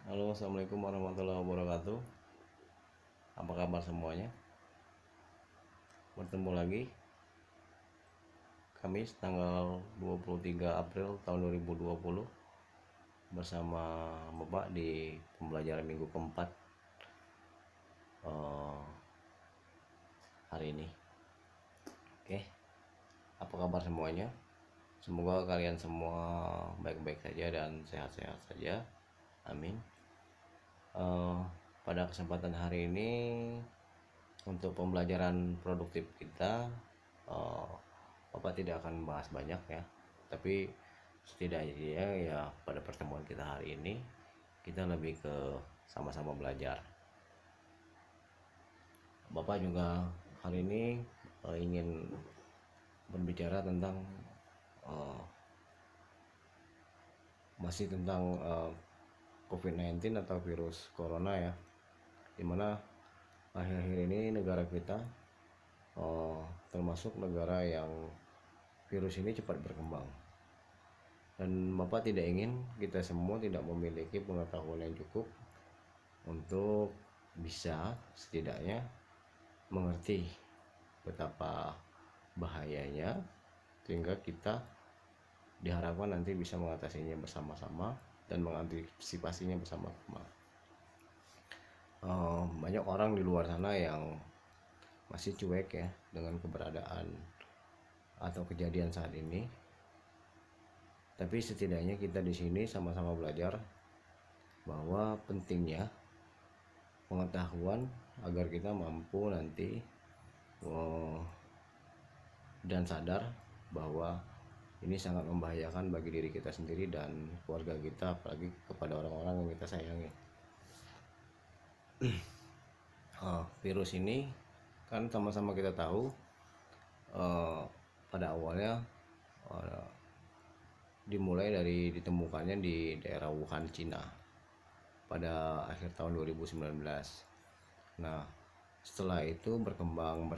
Halo, assalamualaikum warahmatullahi wabarakatuh. Apa kabar semuanya? Bertemu lagi Kamis tanggal 23 April tahun 2020 bersama Bapak di pembelajaran minggu keempat eh, hari ini. Oke, apa kabar semuanya? Semoga kalian semua baik-baik saja dan sehat-sehat saja. Amin. Eh, Pada kesempatan hari ini untuk pembelajaran produktif kita, eh, Bapak tidak akan membahas banyak ya, tapi setidaknya ya pada pertemuan kita hari ini kita lebih ke sama-sama belajar. Bapak juga hari ini ingin berbicara tentang eh, masih tentang COVID-19 atau virus corona ya, dimana akhir-akhir ini negara kita termasuk negara yang virus ini cepat berkembang, dan Bapak tidak ingin kita semua tidak memiliki pengetahuan yang cukup untuk bisa setidaknya mengerti betapa bahayanya, sehingga kita diharapkan nanti bisa mengatasinya bersama-sama dan mengantisipasinya bersama-sama. Banyak orang di luar sana yang masih cuek ya dengan keberadaan atau kejadian saat ini, tapi setidaknya kita di sini sama-sama belajar bahwa pentingnya pengetahuan agar kita mampu nanti dan sadar bahwa ini sangat membahayakan bagi diri kita sendiri dan keluarga kita, apalagi kepada orang-orang yang kita sayangi. Virus ini kan sama-sama kita tahu pada awalnya dimulai dari ditemukannya di daerah Wuhan, Cina pada akhir tahun 2019. Nah, setelah itu berkembang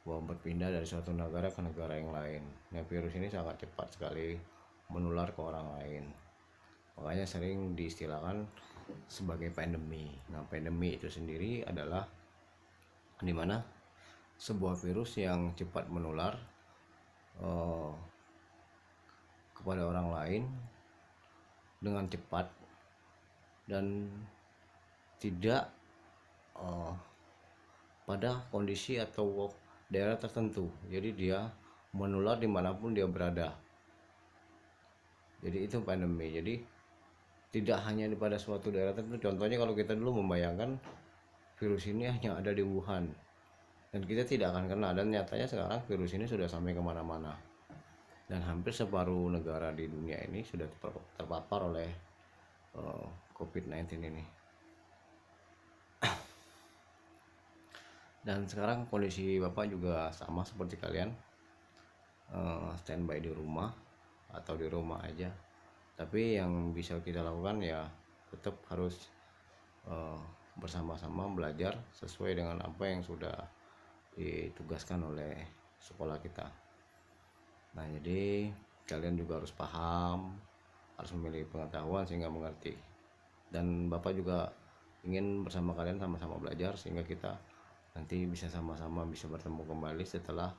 berpindah dari suatu negara ke negara yang lain. Nah, virus ini sangat cepat sekali menular ke orang lain. Makanya sering diistilahkan sebagai pandemi. Nah, pandemi itu sendiri adalah dimana sebuah virus yang cepat menular kepada orang lain dengan cepat dan tidak pada kondisi atau daerah tertentu. Jadi dia menular dimanapun dia berada. Jadi itu pandemi. Jadi tidak hanya pada suatu daerah tertentu. Contohnya kalau kita dulu membayangkan virus ini hanya ada di Wuhan dan kita tidak akan kena, dan nyatanya sekarang virus ini sudah sampai kemana-mana dan hampir separuh negara di dunia ini sudah terpapar oleh COVID-19 ini. Dan sekarang kondisi Bapak juga sama seperti kalian, standby di rumah atau di rumah aja. Tapi yang bisa kita lakukan ya tetap harus bersama-sama belajar sesuai dengan apa yang sudah ditugaskan oleh sekolah kita. Nah, jadi kalian juga harus paham, harus memiliki pengetahuan sehingga mengerti. Dan Bapak juga ingin bersama kalian sama-sama belajar sehingga kita nanti bisa sama-sama bisa bertemu kembali setelah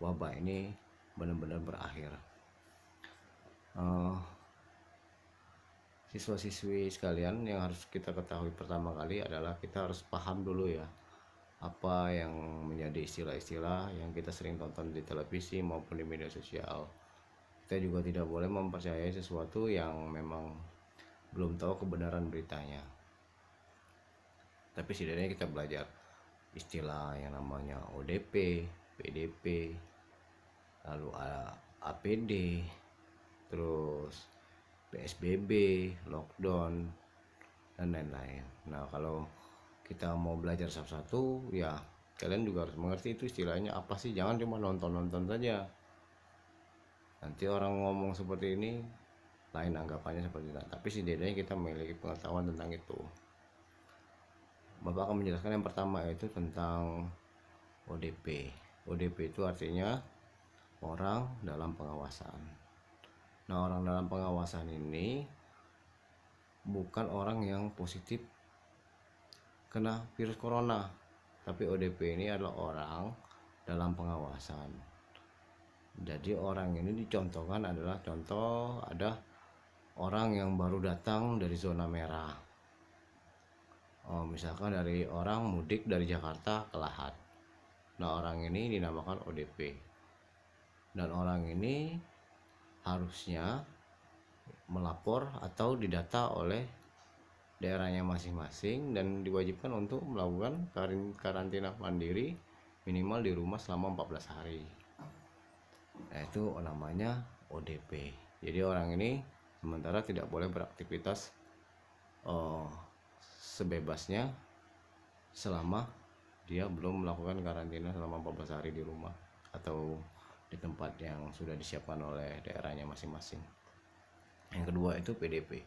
wabah ini benar-benar berakhir. Siswa-siswi sekalian, yang harus kita ketahui pertama kali adalah kita harus paham dulu ya apa yang menjadi istilah-istilah yang kita sering tonton di televisi maupun di media sosial. Kita juga tidak boleh mempercayai sesuatu yang memang belum tahu kebenaran beritanya. Tapi setidaknya kita belajar istilah yang namanya ODP, PDP, lalu APD, terus PSBB, lockdown, dan lain-lain. Nah, kalau kita mau belajar satu-satu ya kalian juga harus mengerti itu istilahnya apa sih. Jangan cuma nonton-nonton saja, nanti orang ngomong seperti ini lain anggapannya seperti itu. Tapi setidaknya kita memiliki pengetahuan tentang itu. Bapak akan menjelaskan yang pertama, yaitu tentang ODP. ODP itu artinya orang dalam pengawasan. Nah, orang dalam pengawasan ini bukan orang yang positif kena virus corona, tapi ODP ini adalah orang dalam pengawasan. Jadi orang ini dicontohkan adalah contoh ada orang yang baru datang dari zona merah. Misalkan dari orang mudik dari Jakarta ke Lahat. Nah, orang ini dinamakan ODP. Dan orang ini harusnya melapor atau didata oleh daerahnya masing-masing dan diwajibkan untuk melakukan karantina mandiri minimal di rumah selama 14 hari. Nah, itu namanya ODP. Jadi orang ini sementara tidak boleh beraktivitas sebebasnya selama dia belum melakukan karantina selama 14 hari di rumah atau di tempat yang sudah disiapkan oleh daerahnya masing-masing. Yang kedua itu PDP.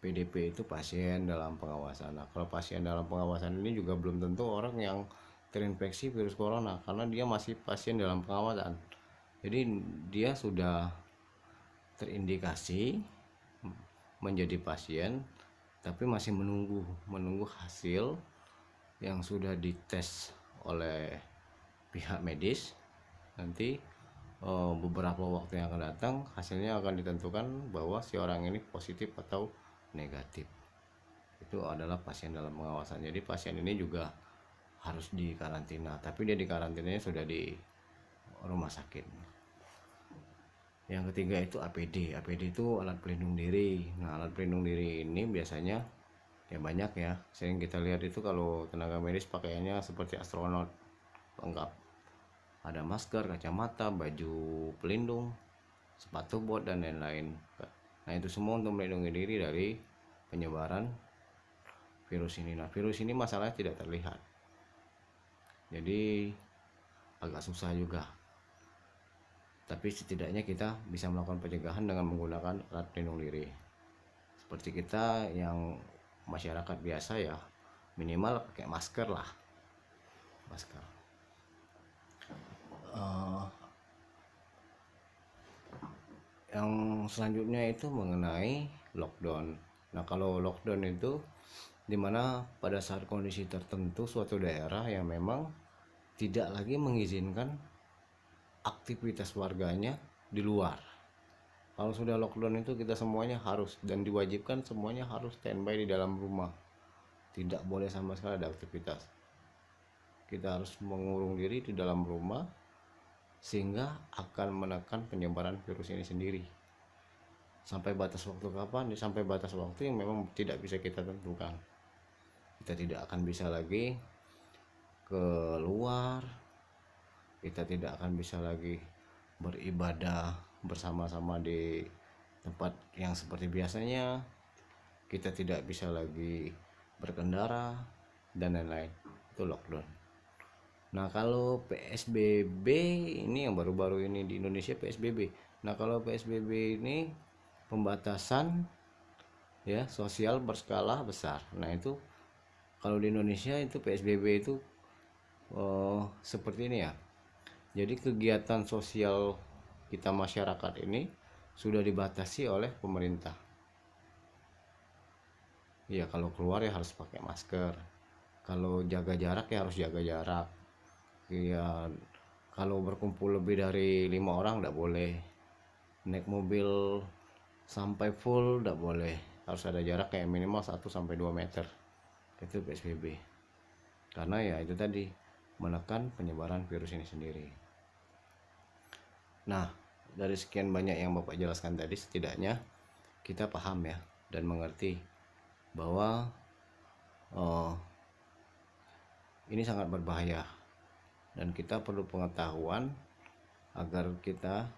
PDP itu pasien dalam pengawasan. Nah, kalau pasien dalam pengawasan ini juga belum tentu orang yang terinfeksi virus corona karena dia masih pasien dalam pengawasan. Jadi dia sudah terindikasi menjadi pasien tapi masih menunggu hasil yang sudah dites oleh pihak medis. Nanti beberapa waktu yang akan datang hasilnya akan ditentukan bahwa si orang ini positif atau negatif. Itu adalah pasien dalam pengawasan. Jadi pasien ini juga harus dikarantina, tapi dia dikarantinanya sudah di rumah sakit. Yang ketiga itu APD. APD itu alat pelindung diri. Nah, alat pelindung diri ini biasanya ya banyak ya, sering kita lihat itu kalau tenaga medis pakaiannya seperti astronot lengkap, ada masker, kacamata, baju pelindung, sepatu bot dan lain-lain. Nah, itu semua untuk melindungi diri dari penyebaran virus ini. Nah, virus ini masalahnya tidak terlihat, jadi agak susah juga, tapi setidaknya kita bisa melakukan pencegahan dengan menggunakan alat pelindung diri. Seperti kita yang masyarakat biasa ya minimal pakai masker lah, masker. Yang selanjutnya itu mengenai lockdown. Nah, kalau lockdown itu dimana pada saat kondisi tertentu suatu daerah yang memang tidak lagi mengizinkan aktivitas warganya di luar. Kalau sudah lockdown itu kita semuanya harus dan diwajibkan semuanya harus standby di dalam rumah. Tidak boleh sama sekali ada aktivitas. Kita harus mengurung diri di dalam rumah sehingga akan menekan penyebaran virus ini sendiri. Sampai batas waktu kapan? Sampai batas waktu yang memang tidak bisa kita tentukan. Kita tidak akan bisa lagi keluar. Kita tidak akan bisa lagi beribadah bersama-sama di tempat yang seperti biasanya. Kita tidak bisa lagi berkendara dan lain-lain. Itu lockdown. Nah, kalau PSBB ini yang baru-baru ini di Indonesia PSBB. Nah, kalau PSBB ini pembatasan ya sosial berskala besar. Nah, itu kalau di Indonesia itu PSBB itu seperti ini ya. Jadi kegiatan sosial kita masyarakat ini sudah dibatasi oleh pemerintah. Ya, kalau keluar ya harus pakai masker. Kalau jaga jarak ya harus jaga jarak. Ya, kalau berkumpul lebih dari 5 orang tidak boleh. Naik mobil sampai full tidak boleh. Harus ada jarak kayak minimal 1-2 meter. Itu PSBB. Karena ya itu tadi menekan penyebaran virus ini sendiri. Nah, dari sekian banyak yang Bapak jelaskan tadi, setidaknya kita paham ya dan mengerti bahwa ini sangat berbahaya dan kita perlu pengetahuan agar kita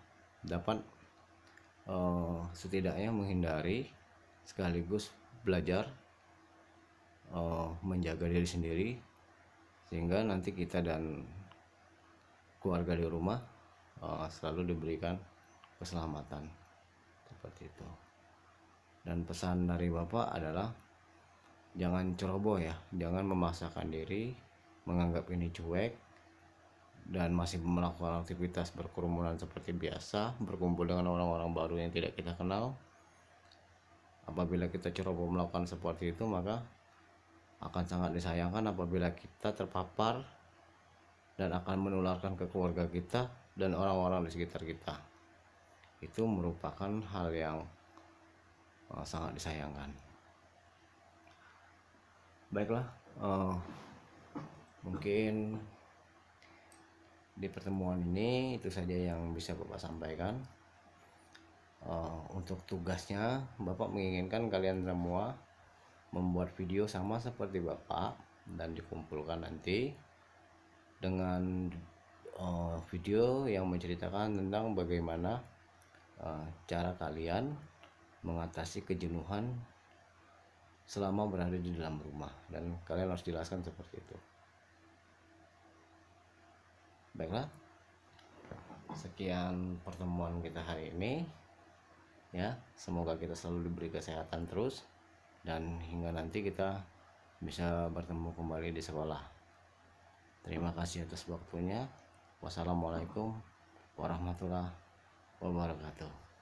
dapat setidaknya menghindari sekaligus belajar menjaga diri sendiri sehingga nanti kita dan keluarga di rumah selalu diberikan keselamatan seperti itu. Dan pesan dari Bapak adalah jangan ceroboh ya, jangan memaksakan diri, menganggap ini cuek, dan masih melakukan aktivitas berkerumunan seperti biasa, berkumpul dengan orang-orang baru yang tidak kita kenal. Apabila kita ceroboh melakukan seperti itu, maka akan sangat disayangkan apabila kita terpapar dan akan menularkan ke keluarga kita dan orang-orang di sekitar kita. Itu merupakan hal yang sangat disayangkan. Baiklah, mungkin di pertemuan ini itu saja yang bisa Bapak sampaikan. Untuk tugasnya, Bapak menginginkan kalian semua membuat video sama seperti Bapak dan dikumpulkan nanti dengan video yang menceritakan tentang bagaimana cara kalian mengatasi kejenuhan selama berada di dalam rumah, dan kalian harus jelaskan seperti itu. Baiklah, sekian pertemuan kita hari ini ya, semoga kita selalu diberi kesehatan terus dan hingga nanti kita bisa bertemu kembali di sekolah. Terima kasih atas waktunya. Wassalamualaikum warahmatullahi wabarakatuh.